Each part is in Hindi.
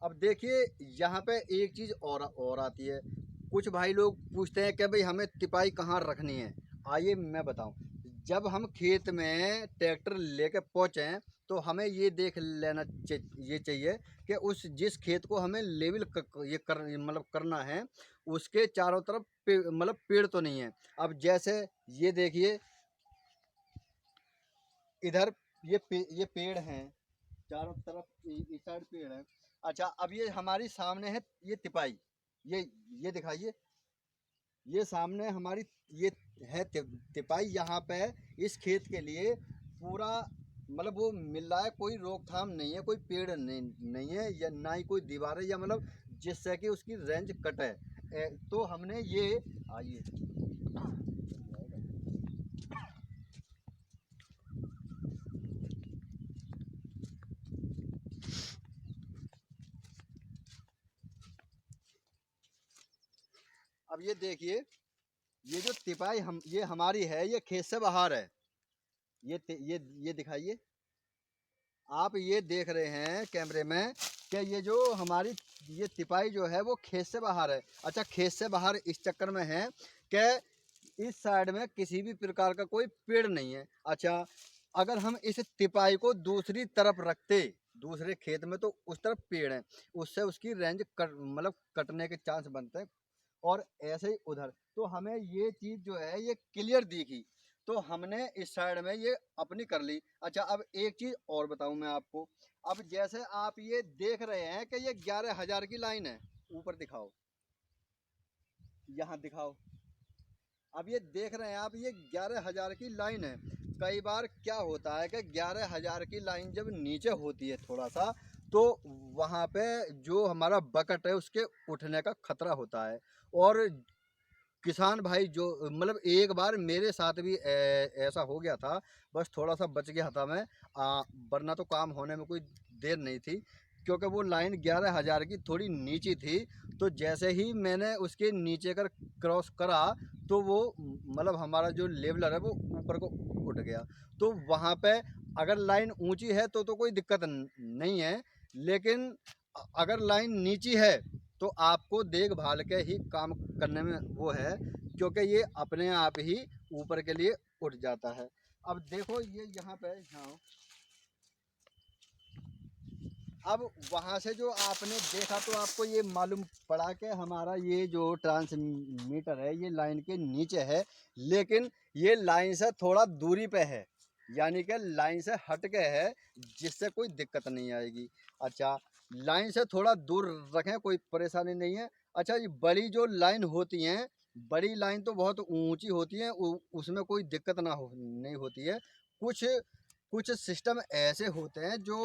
अब देखिए यहाँ पे एक चीज़ और आती है। कुछ भाई लोग पूछते हैं कि भाई हमें तिपाई कहाँ रखनी है। आइए मैं बताऊं। जब हम खेत में ट्रैक्टर लेके पहुँचे तो हमें ये देख लेना ये चाहिए कि उस जिस खेत को हमें लेवल ये कर मतलब करना है उसके चारों तरफ मतलब पेड़ तो नहीं है। अब जैसे ये देखिए इधर ये पेड़ हैं, चारों तरफ इस साइड पेड़ है। अच्छा अब ये हमारी सामने है ये तिपाई, ये ये दिखाइए, ये सामने हमारी ये है तिपाई। यहाँ पे इस खेत के लिए पूरा मतलब वो मिल रहा है, कोई रोकथाम नहीं है, कोई पेड़ नहीं है या ना ही कोई दीवार है या मतलब जिससे कि उसकी रेंज कटे। तो हमने ये आइए अब ये देखिए, ये जो तिपाई हम ये हमारी है ये खेत से बाहर है। ये दिखाइए, आप ये देख रहे हैं कैमरे में कि ये जो हमारी ये तिपाई जो है वो खेत से बाहर है। अच्छा खेत से बाहर इस चक्कर में है कि इस साइड में किसी भी प्रकार का कोई पेड़ नहीं है। अच्छा अगर हम इस तिपाई को दूसरी तरफ रखते दूसरे खेत में तो उस तरफ पेड़ है, उससे उसकी रेंज मतलब कटने के चांस बनते हैं। और ऐसे ही उधर तो हमें ये चीज़ जो है ये क्लियर दिखी तो हमने इस साइड में ये अपनी कर ली। अच्छा अब एक चीज़ और बताऊं मैं आपको। अब जैसे आप ये देख रहे हैं कि ये 11,000 की लाइन है, ऊपर दिखाओ, यहाँ दिखाओ। अब ये देख रहे हैं आप ये 11,000 की लाइन है। कई बार क्या होता है कि 11,000 की लाइन जब नीचे होती है थोड़ा सा तो वहाँ पे जो हमारा बकट है उसके उठने का खतरा होता है। और किसान भाई जो मतलब एक बार मेरे साथ भी ऐसा हो गया था, बस थोड़ा सा बच गया था मैं, वरना तो काम होने में कोई देर नहीं थी, क्योंकि वो लाइन 11,000 की थोड़ी नीची थी। तो जैसे ही मैंने उसके नीचे कर क्रॉस करा तो वो मतलब हमारा जो लेवलर है वो ऊपर को उठ गया। तो वहाँ पे अगर लाइन ऊंची है तो कोई दिक्कत नहीं है, लेकिन अगर लाइन नीची है तो आपको देखभाल के ही काम करने में वो है, क्योंकि ये अपने आप ही ऊपर के लिए उठ जाता है। अब देखो ये यहाँ पे हाँ, अब वहाँ से जो आपने देखा तो आपको ये मालूम पड़ा कि हमारा ये जो ट्रांसमीटर है ये लाइन के नीचे है, लेकिन ये लाइन से थोड़ा दूरी पे है, यानी कि लाइन से हट के है, जिससे कोई दिक्कत नहीं आएगी। अच्छा लाइन से थोड़ा दूर रखें, कोई परेशानी नहीं है। अच्छा ये बड़ी जो लाइन होती हैं, बड़ी लाइन तो बहुत ऊंची होती है, उसमें कोई दिक्कत नहीं होती है। कुछ कुछ सिस्टम ऐसे होते हैं जो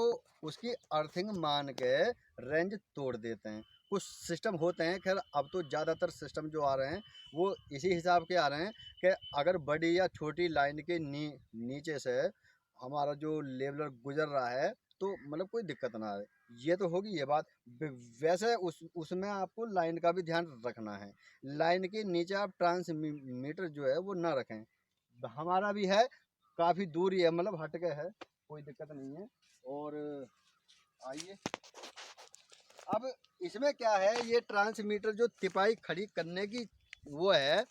उसकी अर्थिंग मान के रेंज तोड़ देते हैं। कुछ सिस्टम होते हैं, खैर अब तो ज़्यादातर सिस्टम जो आ रहे हैं वो इसी हिसाब के आ रहे हैं कि अगर बड़ी या छोटी लाइन के नीचे से हमारा जो लेवलर गुजर रहा है तो मतलब कोई दिक्कत ना आए। ये तो होगी ये बात। वैसे उसमें आपको लाइन का भी ध्यान रखना है। लाइन के नीचे आप ट्रांसमीटर जो है वो ना रखें। हमारा भी है, काफ़ी दूर ही है, मतलब हट के है, कोई दिक्कत नहीं है। और आइए अब इसमें क्या है, ये ट्रांसमीटर जो तिपाई खड़ी करने की वो है,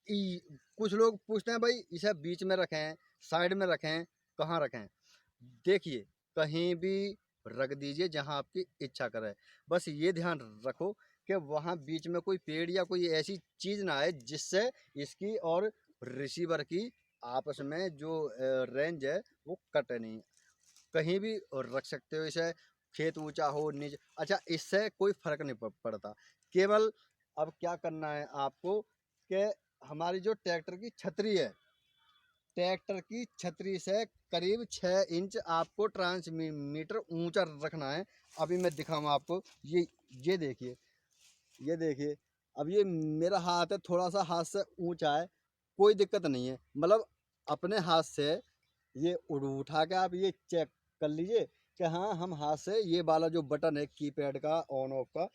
कुछ लोग पूछते हैं भाई इसे बीच में रखें, साइड में रखें, कहाँ रखें। देखिए कहीं भी रख दीजिए जहाँ आपकी इच्छा करे, बस ये ध्यान रखो कि वहाँ बीच में कोई पेड़ या कोई ऐसी चीज़ ना आए जिससे इसकी और रिसीवर की आपस में जो रेंज है वो कटे नहीं। कहीं भी रख सकते हो इसे, खेत ऊंचा हो नीचे, अच्छा इससे कोई फर्क नहीं पड़ता। केवल अब क्या करना है आपको कि हमारी जो ट्रैक्टर की छतरी है, ट्रैक्टर की छतरी से करीब 6 इंच आपको ट्रांसमीटर ऊंचा रखना है। अभी मैं दिखाऊँ आपको, ये देखिए, ये देखिए, अब ये मेरा हाथ है थोड़ा सा हाथ से ऊंचा है, कोई दिक्कत नहीं है, मतलब अपने हाथ से ये उठा के आप ये चेक कर लीजिए कि हाँ हम हाथ से ये वाला जो बटन है कीपैड का ऑन ऑफ का,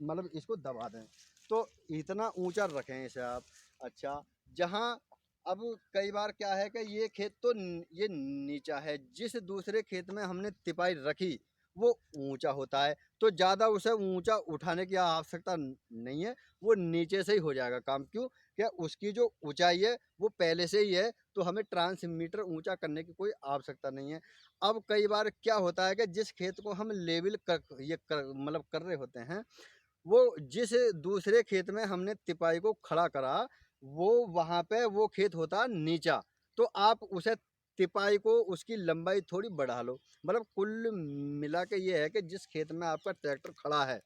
मतलब इसको दबा दें तो इतना ऊंचा रखें इसे आप। अच्छा जहाँ अब कई बार क्या है कि ये खेत तो ये नीचा है, जिस दूसरे खेत में हमने तिपाई रखी वो ऊंचा होता है, तो ज़्यादा उसे ऊंचा उठाने की आवश्यकता नहीं है, वो नीचे से ही हो जाएगा काम। क्यों? क्या उसकी जो ऊंचाई है वो पहले से ही है, तो हमें ट्रांसमीटर ऊंचा करने की कोई आवश्यकता नहीं है। अब कई बार क्या होता है कि जिस खेत को हम लेवल मतलब कर रहे होते हैं, वो जिस दूसरे खेत में हमने तिपाई को खड़ा करा, वो वहाँ पे वो खेत होता नीचा, तो आप उसे तिपाई को उसकी लंबाई थोड़ी बढ़ा लो। मतलब कुल मिला के ये है कि जिस खेत में आपका ट्रैक्टर खड़ा है,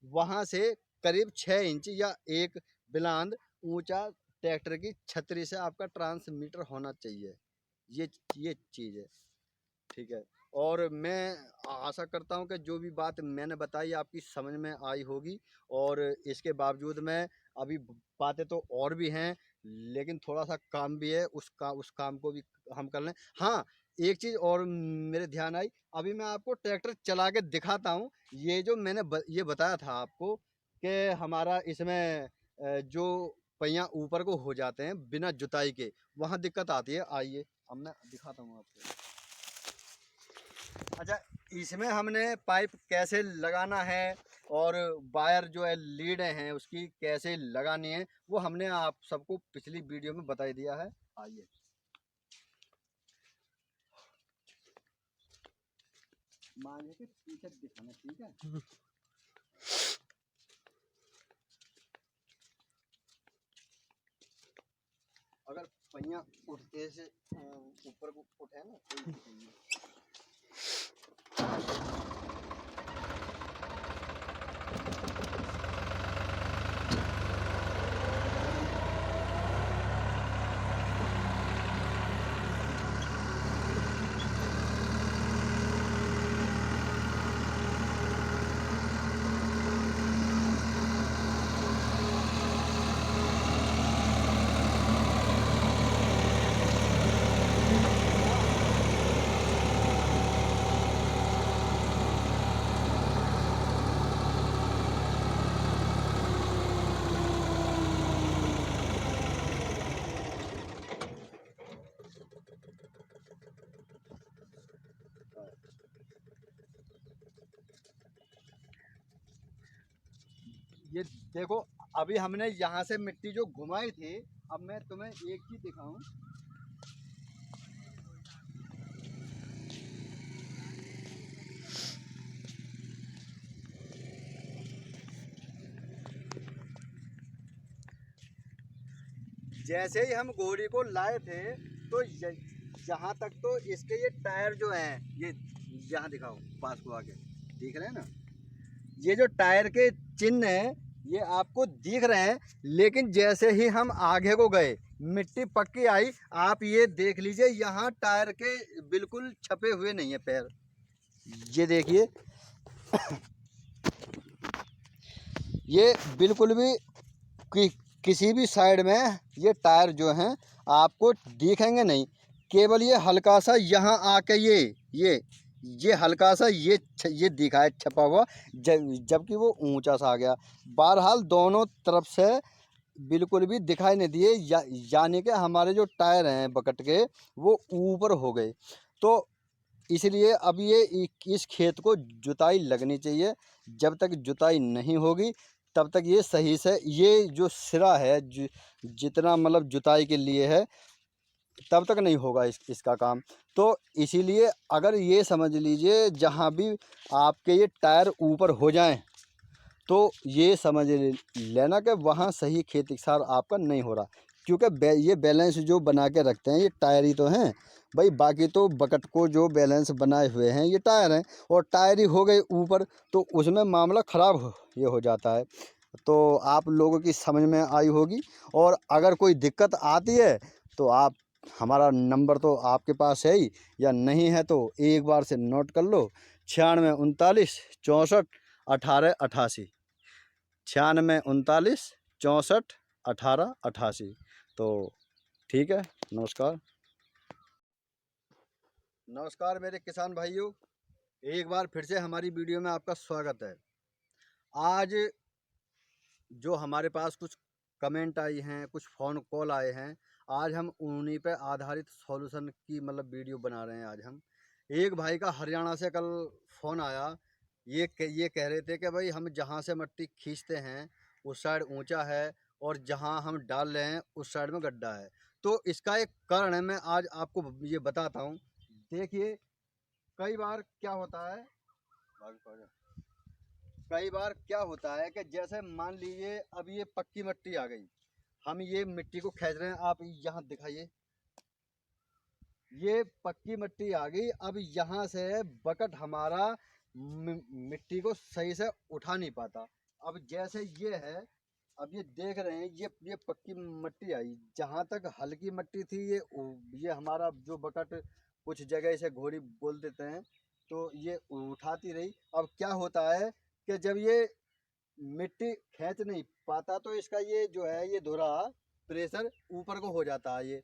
वहाँ से करीब 6 इंच या एक बिलांद ऊंचा ट्रैक्टर की छतरी से आपका ट्रांसमीटर होना चाहिए। ये चीज़ है। ठीक है। और मैं आशा करता हूँ कि जो भी बात मैंने बताई आपकी समझ में आई होगी। और इसके बावजूद में अभी बातें तो और भी हैं, लेकिन थोड़ा सा काम भी है, उस काम को भी हम कर लें। हाँ, एक चीज़ और मेरे ध्यान आई, अभी मैं आपको ट्रैक्टर चला के दिखाता हूँ। ये जो मैंने ये बताया था आपको कि हमारा इसमें जो पहिया ऊपर को हो जाते हैं बिना जुताई के, वहाँ दिक्कत आती है। आइए अब मैं दिखाता हूँ आपको। अच्छा, इसमें हमने पाइप कैसे लगाना है और वायर जो है लीड हैं उसकी कैसे लगानी है, वो हमने आप सबको पिछली वीडियो में बता ही दिया है। आइए मान के पीछे दिखाना, ठीक है। अगर पहिया उठते से ऊपर को उठे ना, कोई दिक्कत नहीं है। ये देखो, अभी हमने यहाँ से मिट्टी जो घुमाई थी, अब मैं तुम्हें एक चीज दिखाऊं। जैसे ही हम घोड़ी को लाए थे, तो यहाँ तक तो इसके ये टायर जो हैं, ये यहाँ दिखाओ, पास को आके दिख रहे हैं ना, ये जो टायर के चिन्ह हैं ये आपको दिख रहे हैं। लेकिन जैसे ही हम आगे को गए, मिट्टी पक्की आई, आप ये देख लीजिए, यहाँ टायर के बिल्कुल छपे हुए नहीं है पैर। ये देखिए, ये बिल्कुल भी कि, किसी भी साइड में ये टायर जो हैं आपको दिखेंगे नहीं। केवल ये हल्का सा यहाँ आके ये हल्का सा ये दिखा है छपा हुआ, जबकि वो ऊंचा सा आ गया। बहरहाल दोनों तरफ से बिल्कुल भी दिखाई नहीं दिए, यानी कि हमारे जो टायर हैं बकट के, वो ऊपर हो गए। तो इसलिए अब ये इस खेत को जुताई लगनी चाहिए। जब तक जुताई नहीं होगी तब तक ये सही से, ये जो सिरा है जितना मतलब जुताई के लिए है, तब तक नहीं होगा इसका काम। तो इसीलिए अगर ये समझ लीजिए, जहाँ भी आपके ये टायर ऊपर हो जाएं, तो ये समझ लेना कि वहाँ सही खेती सार आपका नहीं हो रहा। क्योंकि ये बैलेंस जो बना के रखते हैं ये टायर ही तो हैं भाई, बाकी तो बकट को जो बैलेंस बनाए हुए हैं ये टायर हैं, और टायर ही हो गए ऊपर, तो उसमें मामला ख़राब ये हो जाता है। तो आप लोगों की समझ में आई होगी। और अगर कोई दिक्कत आती है तो आप, हमारा नंबर तो आपके पास है ही, या नहीं है तो एक बार से नोट कर लो, 96 39 64 18 88। 96 39 64 18 88। तो ठीक है, नमस्कार। नमस्कार मेरे किसान भाइयों, एक बार फिर से हमारी वीडियो में आपका स्वागत है। आज जो हमारे पास कुछ कमेंट आई हैं, कुछ फ़ोन कॉल आए हैं, आज हम उन्हीं पे आधारित सॉल्यूशन की मतलब वीडियो बना रहे हैं। आज हम एक भाई का हरियाणा से कल फ़ोन आया, ये कह रहे थे कि भाई हम जहाँ से मिट्टी खींचते हैं उस साइड ऊंचा है और जहाँ हम डाल रहे हैं उस साइड में गड्ढा है। तो इसका एक कारण है, मैं आज आपको ये बताता हूँ। देखिए, कई बार क्या होता है, कई बार क्या होता है कि जैसे मान लीजिए अब ये पक्की मिट्टी आ गई, हम ये मिट्टी को खींच रहे हैं, आप यहाँ दिखाइए, ये पक्की मिट्टी आ गई। अब यहाँ से बकेट हमारा मिट्टी को सही से उठा नहीं पाता। अब जैसे ये है, अब ये देख रहे हैं, ये पक्की मिट्टी आई, जहाँ तक हल्की मिट्टी थी ये हमारा जो बकेट कुछ जगह इसे घोड़ी बोल देते हैं, तो ये उठाती रही। अब क्या होता है कि जब ये मिट्टी खींच नहीं पाता तो इसका ये जो है ये धुरा प्रेशर ऊपर को हो जाता है ये,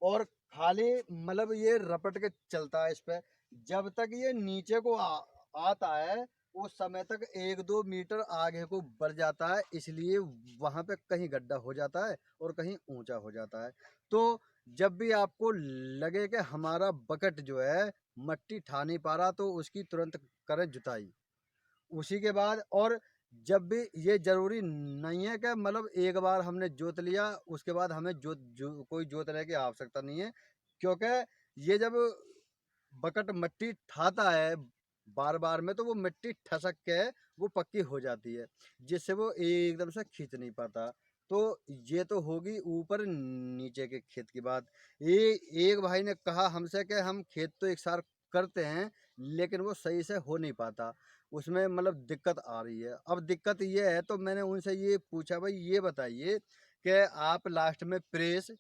और खाली मतलब ये रपट के चलता है इस पे। जब तक ये नीचे को आता है उस समय तक 1-2 मीटर आगे को बढ़ जाता है, इसलिए वहां पे कहीं गड्ढा हो जाता है और कहीं ऊंचा हो जाता है। तो जब भी आपको लगे कि हमारा बकेट जो है मट्टी ठा नहीं पा रहा, तो उसकी तुरंत करें जुताई। उसी के बाद, और जब भी ये जरूरी नहीं है कि मतलब एक बार हमने जोत लिया उसके बाद हमें कोई जोतने की आवश्यकता नहीं है, क्योंकि ये जब बकेट मिट्टी ठाता है बार बार में तो वो मिट्टी ठसक के वो पक्की हो जाती है, जिससे वो एकदम से खींच नहीं पाता। तो ये तो होगी ऊपर नीचे के खेत की बात। ये एक भाई ने कहा हमसे कि हम खेत तो एक सार करते हैं लेकिन वो सही से हो नहीं पाता, उसमें मतलब दिक्कत आ रही है। अब दिक्कत ये है तो मैंने उनसे ये पूछा, भाई ये बताइए कि आप लास्ट में प्रेस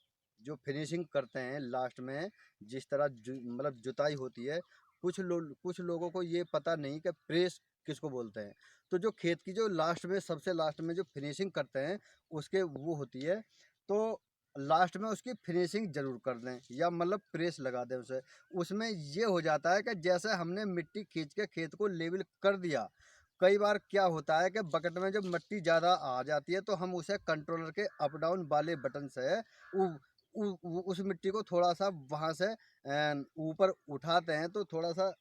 जो फिनिशिंग करते हैं लास्ट में, जिस तरह मतलब जुताई होती है, कुछ लोगों को ये पता नहीं कि प्रेस किसको बोलते हैं। तो जो खेत की जो लास्ट में सबसे लास्ट में जो फिनिशिंग करते हैं उसके वो होती है, तो लास्ट में उसकी फिनिशिंग जरूर कर दें या मतलब प्रेस लगा दें उसे। उसमें ये हो जाता है कि जैसे हमने मिट्टी खींच के खेत को लेवल कर दिया, कई बार क्या होता है कि बकेट में जब मिट्टी ज़्यादा आ जाती है तो हम उसे कंट्रोलर के अप डाउन वाले बटन से उस मिट्टी को थोड़ा सा वहाँ से ऊपर उठाते हैं, तो थोड़ा सा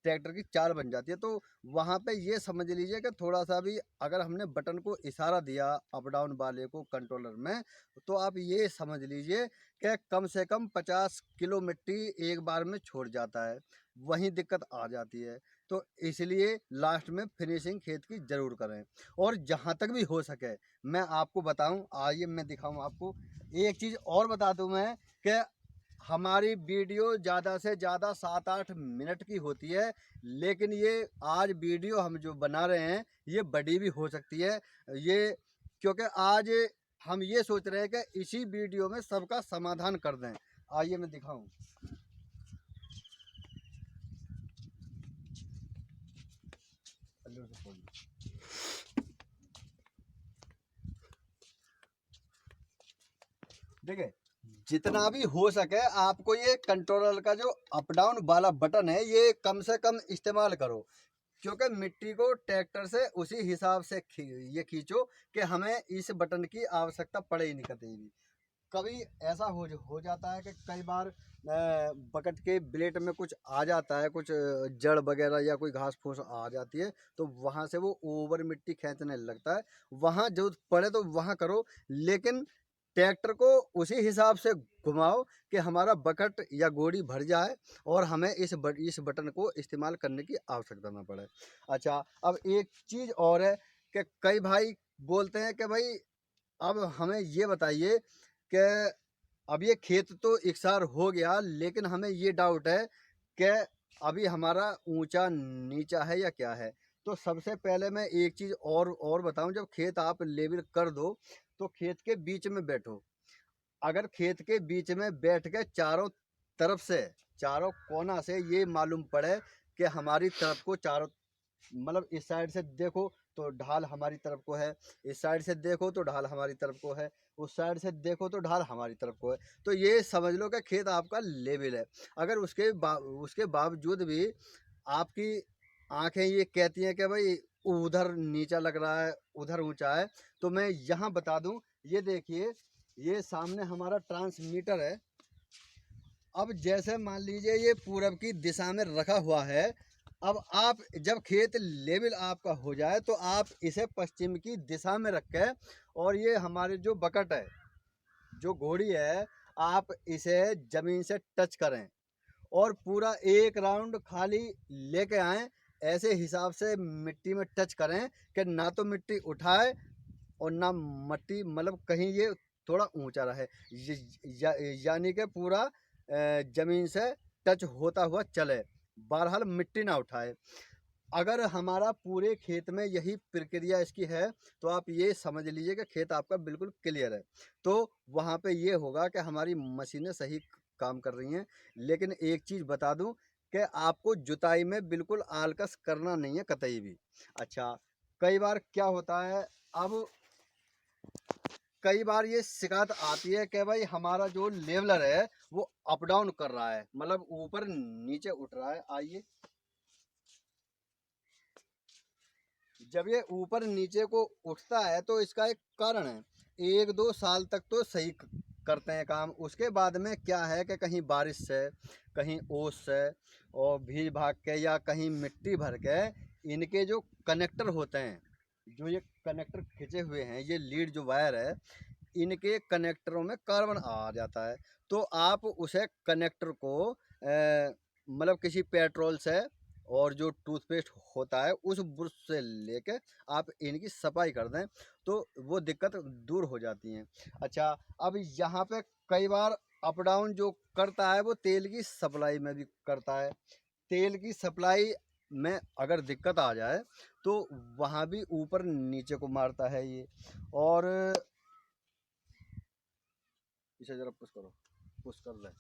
ट्रैक्टर की चाल बन जाती है। तो वहाँ पे ये समझ लीजिए कि थोड़ा सा भी अगर हमने बटन को इशारा दिया अप डाउन वाले को कंट्रोलर में, तो आप ये समझ लीजिए कि कम से कम 50 किलो मिट्टी एक बार में छोड़ जाता है, वहीं दिक्कत आ जाती है। तो इसलिए लास्ट में फिनिशिंग खेत की ज़रूर करें। और जहाँ तक भी हो सके मैं आपको बताऊं, आइए मैं दिखाऊं आपको एक चीज़ और बता दूं मैं, कि हमारी वीडियो ज़्यादा से ज़्यादा 7-8 मिनट की होती है, लेकिन ये आज वीडियो हम जो बना रहे हैं ये बड़ी भी हो सकती है। ये क्योंकि आज हम ये सोच रहे हैं कि इसी वीडियो में सबका समाधान कर दें। आइए मैं दिखाऊं। देखिए, जितना भी हो सके आपको ये कंट्रोलर का जो अप डाउन वाला बटन है ये कम से कम इस्तेमाल करो, क्योंकि मिट्टी को ट्रैक्टर से उसी हिसाब से ये खींचो कि हमें इस बटन की आवश्यकता पड़े ही नहीं कभी भी। कभी ऐसा हो जाता है कि कई बार बकेट के ब्लेड में कुछ आ जाता है, कुछ जड़ वगैरह या कोई घास फूस आ जाती है, तो वहाँ से वो ओवर मिट्टी खींचने लगता है। वहाँ जो पड़े तो वहाँ करो, लेकिन ट्रैक्टर को उसी हिसाब से घुमाओ कि हमारा बकेट या गोड़ी भर जाए और हमें इस बटन को इस्तेमाल करने की आवश्यकता ना पड़े। अच्छा, अब एक चीज़ और है कि कई भाई बोलते हैं कि भाई अब हमें ये बताइए कि अब ये खेत तो इकसार हो गया, लेकिन हमें ये डाउट है कि अभी हमारा ऊंचा नीचा है या क्या है। तो सबसे पहले मैं एक चीज़ और बताऊं, जब खेत आप लेवल कर दो तो खेत के बीच में बैठो। अगर खेत के बीच में बैठ के चारों तरफ से, चारों कोना से ये मालूम पड़े कि हमारी तरफ को चारों, मतलब इस साइड से देखो तो ढाल हमारी तरफ को है, इस साइड से देखो तो ढाल हमारी तरफ को है, उस साइड से देखो तो ढाल हमारी तरफ को है, तो ये समझ लो कि खेत आपका लेवल है। अगर उसके बावजूद भी आपकी आंखें ये कहती हैं कि भाई उधर नीचा लग रहा है उधर ऊंचा है, तो मैं यहाँ बता दूं, ये देखिए, ये सामने हमारा ट्रांसमीटर है। अब जैसे मान लीजिए ये पूरब की दिशा में रखा हुआ है, अब आप जब खेत लेवल आपका हो जाए तो आप इसे पश्चिम की दिशा में रख के, और ये हमारे जो बकेट है, जो घोड़ी है, आप इसे जमीन से टच करें और पूरा एक राउंड खाली लेके आएं। ऐसे हिसाब से मिट्टी में टच करें कि ना तो मिट्टी उठाए और ना मिट्टी मतलब कहीं ये थोड़ा ऊंचा रहे, यानी कि पूरा जमीन से टच होता हुआ चले, बहरहाल मिट्टी ना उठाए। अगर हमारा पूरे खेत में यही प्रक्रिया इसकी है तो आप ये समझ लीजिए कि खेत आपका बिल्कुल क्लियर है। तो वहाँ पे ये होगा कि हमारी मशीनें सही काम कर रही हैं। लेकिन एक चीज़ बता दूं कि आपको जुताई में बिल्कुल आलकस करना नहीं है कतई भी। अच्छा, कई बार क्या होता है, अब कई बार ये शिकायत आती है कि भाई हमारा जो लेवलर है वो अप डाउन कर रहा है, मतलब ऊपर नीचे उठ रहा है। आइए, जब ये ऊपर नीचे को उठता है तो इसका एक कारण है। 1-2 साल तक तो सही करते हैं काम, उसके बाद में क्या है कि कहीं बारिश से, कहीं ओस से और भीग भाग के या कहीं मिट्टी भर के इनके जो कनेक्टर होते हैं, जो ये कनेक्टर खिंचे हुए हैं, ये लीड जो वायर है, इनके कनेक्टरों में कार्बन आ जाता है। तो आप उसे कनेक्टर को मतलब किसी पेट्रोल से और जो टूथपेस्ट होता है उस ब्रश से लेके आप इनकी सफाई कर दें तो वो दिक्कत दूर हो जाती हैं। अच्छा, अब यहाँ पे कई बार अप डाउन जो करता है वो तेल की सप्लाई में भी करता है। तेल की सप्लाई में अगर दिक्कत आ जाए तो वहाँ भी ऊपर नीचे को मारता है ये। और इसे जरा पुश करो, पुश कर ले।